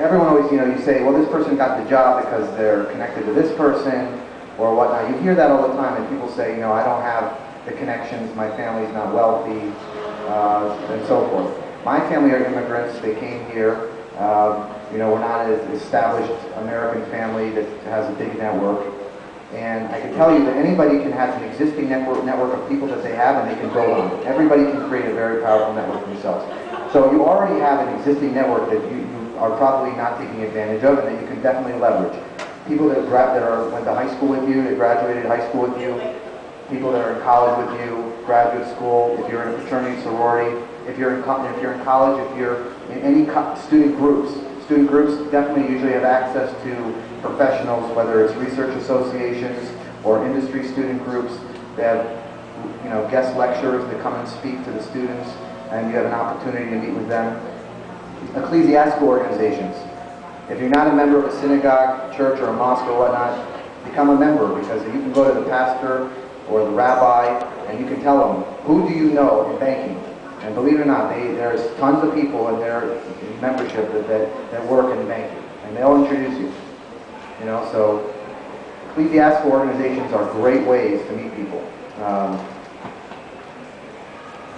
everyone always, you say, well, this person got the job because they're connected to this person or whatnot. You hear that all the time, and people say, I don't have the connections, my family's not wealthy, and so forth. My family are immigrants. They came here. We're not an established American family that has a big network. And I can tell you that anybody can have an existing network of people that they have, and they can build on it. Everybody can create a very powerful network themselves. So you already have an existing network that you are probably not taking advantage of, and that you can definitely leverage. People that went to high school with you, that graduated high school with you, people that are in college with you, graduate school, if you're in a fraternity, sorority, if you're in college, if you're in any student groups. Student groups definitely usually have access to professionals, whether it's research associations or industry student groups. They have guest lecturers that come and speak to the students, and you have an opportunity to meet with them. Ecclesiastical organizations. If you're not a member of a synagogue, church, or a mosque or whatnot, become a member, because you can go to the pastor or the rabbi and you can tell them, who do you know in banking? And believe it or not, there's tons of people in their membership that work in banking, and they'll introduce you. So ecclesiastical organizations are great ways to meet people.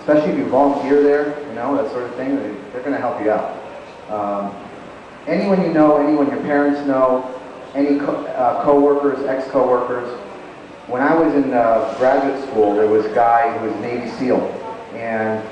Especially if you volunteer there, that sort of thing, they're going to help you out. Anyone you know, anyone your parents know, any co-workers, ex-co-workers. When I was in graduate school, there was a guy who was a Navy SEAL, and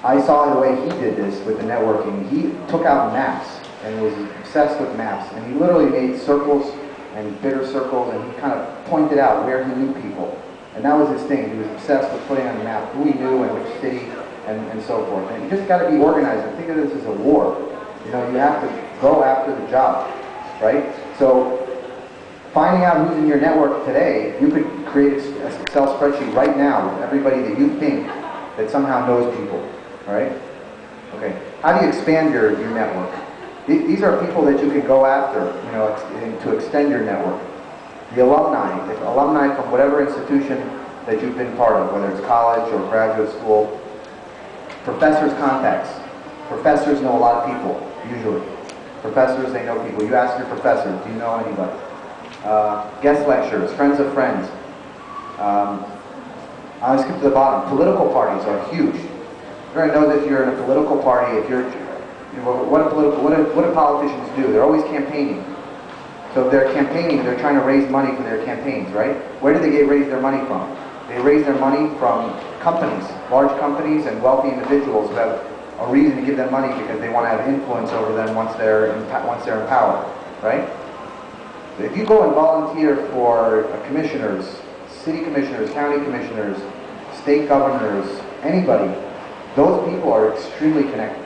I saw the way he did this with the networking. He took out maps and was obsessed with maps, and he literally made circles and bigger circles, and he kind of pointed out where he knew people. And that was his thing. He was obsessed with putting on the map who he knew and which city and so forth. And you just got to be organized and think of this as a war. You have to go after the job, right? So finding out who's in your network today, you could create an Excel spreadsheet right now with everybody that you think that somehow knows people, all right? Okay. How do you expand your network? These are people that you can go after, to extend your network. The alumni, from whatever institution that you've been part of, whether it's college or graduate school. Professors' contacts. Professors know a lot of people, usually. Professors, they know people. You ask your professor, do you know anybody? Guest lecturers, friends of friends. I'll skip to the bottom. Political parties are huge. You're going to know that if you're in a political party, what do politicians do? They're always campaigning. So if they're campaigning, they're trying to raise money for their campaigns, right? Where do they raise their money from? They raise their money from companies, large companies and wealthy individuals who have a reason to give them money because they want to have influence over them once they're in power, right? So if you go and volunteer for commissioners, city commissioners, county commissioners, state governors, anybody, those people are extremely connected,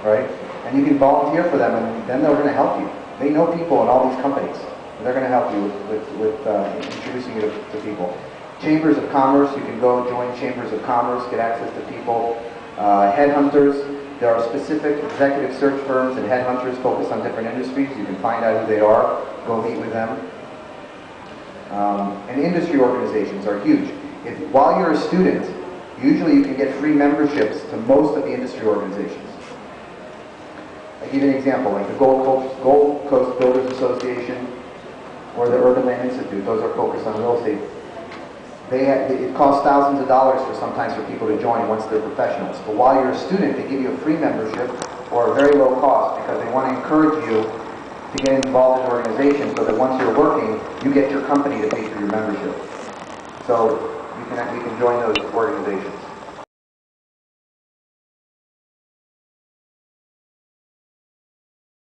right? And you can volunteer for them, and then they're going to help you. They know people in all these companies, and they're going to help you with introducing you to people. Chambers of commerce, you can go join chambers of commerce, get access to people. Headhunters, there are specific executive search firms and headhunters focused on different industries. You can find out who they are, go meet with them. And industry organizations are huge. While you're a student, usually you can get free memberships to most of the industry organizations. I'll give you an example, like the Gold Coast Builders Association or the Urban Land Institute. Those are focused on real estate. It costs thousands of dollars sometimes for people to join once they're professionals. But while you're a student, they give you a free membership or a very low cost because they want to encourage you to get involved in organizations so that once you're working, you get your company to pay for your membership. So you can join those organizations.